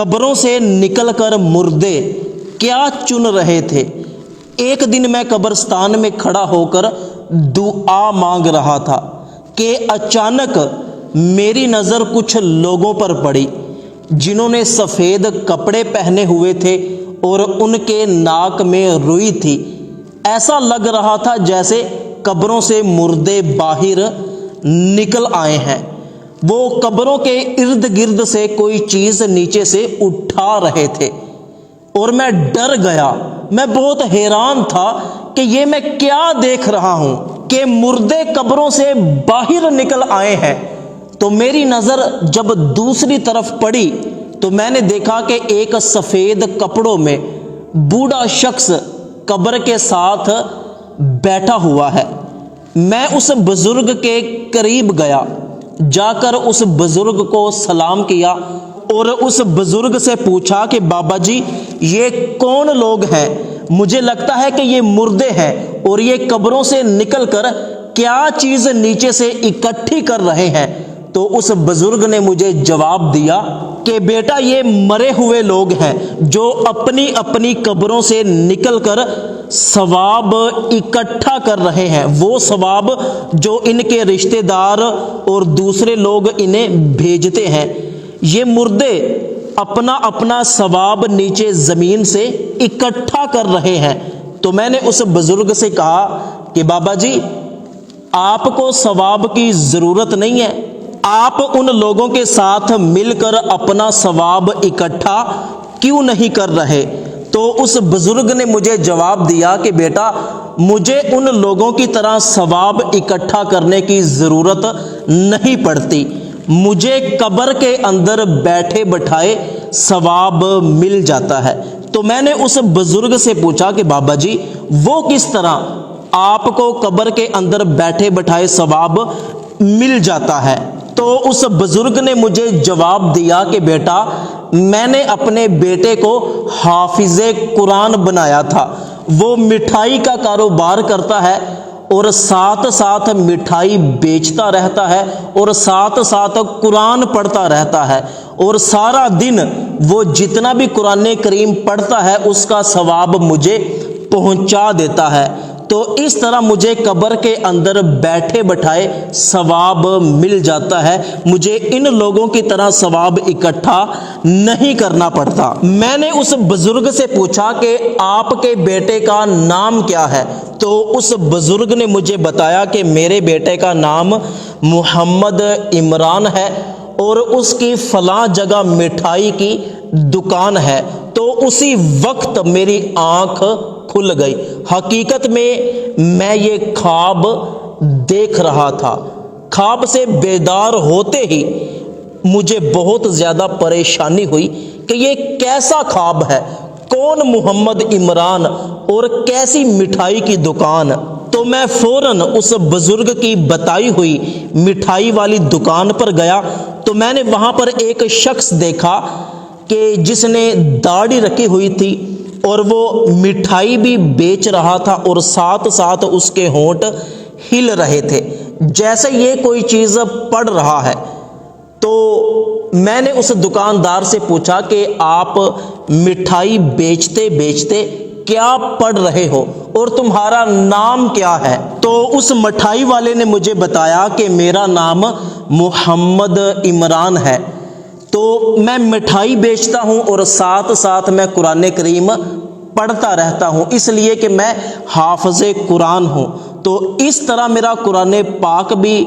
قبروں سے نکل کر مردے کیا چن رہے تھے۔ ایک دن میں قبرستان میں کھڑا ہو کر دعا مانگ رہا تھا کہ اچانک میری نظر کچھ لوگوں پر پڑی جنہوں نے سفید کپڑے پہنے ہوئے تھے اور ان کے ناک میں روئی تھی۔ ایسا لگ رہا تھا جیسے قبروں سے مردے باہر نکل آئے ہیں۔ وہ قبروں کے ارد گرد سے کوئی چیز نیچے سے اٹھا رہے تھے اور میں ڈر گیا۔ میں بہت حیران تھا کہ یہ میں کیا دیکھ رہا ہوں کہ مردے قبروں سے باہر نکل آئے ہیں۔ تو میری نظر جب دوسری طرف پڑی تو میں نے دیکھا کہ ایک سفید کپڑوں میں بوڑھا شخص قبر کے ساتھ بیٹھا ہوا ہے۔ میں اس بزرگ کے قریب گیا، جا کر اس بزرگ کو سلام کیا اور اس بزرگ سے پوچھا کہ بابا جی یہ کون لوگ ہیں؟ مجھے لگتا ہے کہ یہ مردے ہیں اور یہ قبروں سے نکل کر کیا چیز نیچے سے اکٹھی کر رہے ہیں۔ تو اس بزرگ نے مجھے جواب دیا کہ بیٹا یہ مرے ہوئے لوگ ہیں جو اپنی اپنی قبروں سے نکل کر ثواب اکٹھا کر رہے ہیں، وہ ثواب جو ان کے رشتہ دار اور دوسرے لوگ انہیں بھیجتے ہیں۔ یہ مردے اپنا اپنا ثواب نیچے زمین سے اکٹھا کر رہے ہیں۔ تو میں نے اس بزرگ سے کہا کہ بابا جی آپ کو ثواب کی ضرورت نہیں ہے، آپ ان لوگوں کے ساتھ مل کر اپنا ثواب اکٹھا کیوں نہیں کر رہے؟ تو اس بزرگ نے مجھے جواب دیا کہ بیٹا مجھے ان لوگوں کی طرح ثواب اکٹھا کرنے کی ضرورت نہیں پڑتی، مجھے قبر کے اندر بیٹھے بٹھائے ثواب مل جاتا ہے۔ تو میں نے اس بزرگ سے پوچھا کہ بابا جی وہ کس طرح آپ کو قبر کے اندر بیٹھے بٹھائے ثواب مل جاتا ہے؟ تو اس بزرگ نے مجھے جواب دیا کہ بیٹا میں نے اپنے بیٹے کو حافظ قرآن بنایا تھا، وہ مٹھائی کا کاروبار کرتا ہے اور ساتھ ساتھ مٹھائی بیچتا رہتا ہے اور ساتھ ساتھ قرآن پڑھتا رہتا ہے، اور سارا دن وہ جتنا بھی قرآن کریم پڑھتا ہے اس کا ثواب مجھے پہنچا دیتا ہے۔ تو اس طرح مجھے قبر کے اندر بیٹھے بٹھائے ثواب مل جاتا ہے، مجھے ان لوگوں کی طرح ثواب اکٹھا نہیں کرنا پڑتا۔ میں نے اس بزرگ سے پوچھا کہ آپ کے بیٹے کا نام کیا ہے؟ تو اس بزرگ نے مجھے بتایا کہ میرے بیٹے کا نام محمد عمران ہے اور اس کی فلاں جگہ مٹھائی کی دکان ہے۔ تو اسی وقت میری آنکھ کھل گئی۔ حقیقت میں یہ خواب دیکھ رہا تھا۔ خواب سے بیدار ہوتے ہی مجھے بہت زیادہ پریشانی ہوئی کہ یہ کیسا خواب ہے، کون محمد عمران اور کیسی مٹھائی کی دکان؟ تو میں فوراً اس بزرگ کی بتائی ہوئی مٹھائی والی دکان پر گیا تو میں نے وہاں پر ایک شخص دیکھا کہ جس نے داڑھی رکھی ہوئی تھی اور وہ مٹھائی بھی بیچ رہا تھا اور ساتھ ساتھ اس کے ہونٹ ہل رہے تھے جیسے یہ کوئی چیز پڑھ رہا ہے۔ تو میں نے اس دکاندار سے پوچھا کہ آپ مٹھائی بیچتے بیچتے کیا پڑھ رہے ہو اور تمہارا نام کیا ہے؟ تو اس مٹھائی والے نے مجھے بتایا کہ میرا نام محمد عمران ہے، تو میں مٹھائی بیچتا ہوں اور ساتھ ساتھ میں قرآن کریم پڑھتا رہتا ہوں، اس لیے کہ میں حافظ قرآن ہوں۔ تو اس طرح میرا قرآن پاک بھی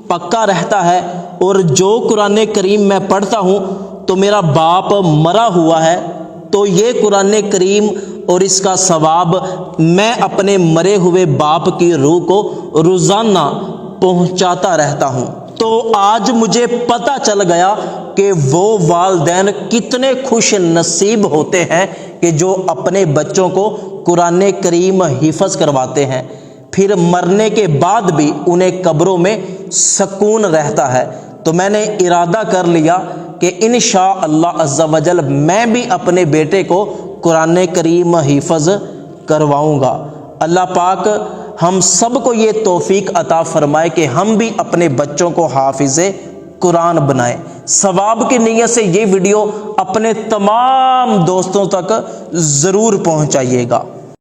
پکا رہتا ہے، اور جو قرآن کریم میں پڑھتا ہوں تو میرا باپ مرا ہوا ہے، تو یہ قرآن کریم اور اس کا ثواب میں اپنے مرے ہوئے باپ کی روح کو روزانہ پہنچاتا رہتا ہوں۔ تو آج مجھے پتہ چل گیا کہ وہ والدین کتنے خوش نصیب ہوتے ہیں کہ جو اپنے بچوں کو قرآن کریم حفظ کرواتے ہیں، پھر مرنے کے بعد بھی انہیں قبروں میں سکون رہتا ہے۔ تو میں نے ارادہ کر لیا کہ انشاءاللہ عز و جل میں بھی اپنے بیٹے کو قرآن کریم حفظ کرواؤں گا۔ اللہ پاک ہم سب کو یہ توفیق عطا فرمائے کہ ہم بھی اپنے بچوں کو حافظ قرآن بنائیں۔ ثواب کی نیت سے یہ ویڈیو اپنے تمام دوستوں تک ضرور پہنچائیے گا۔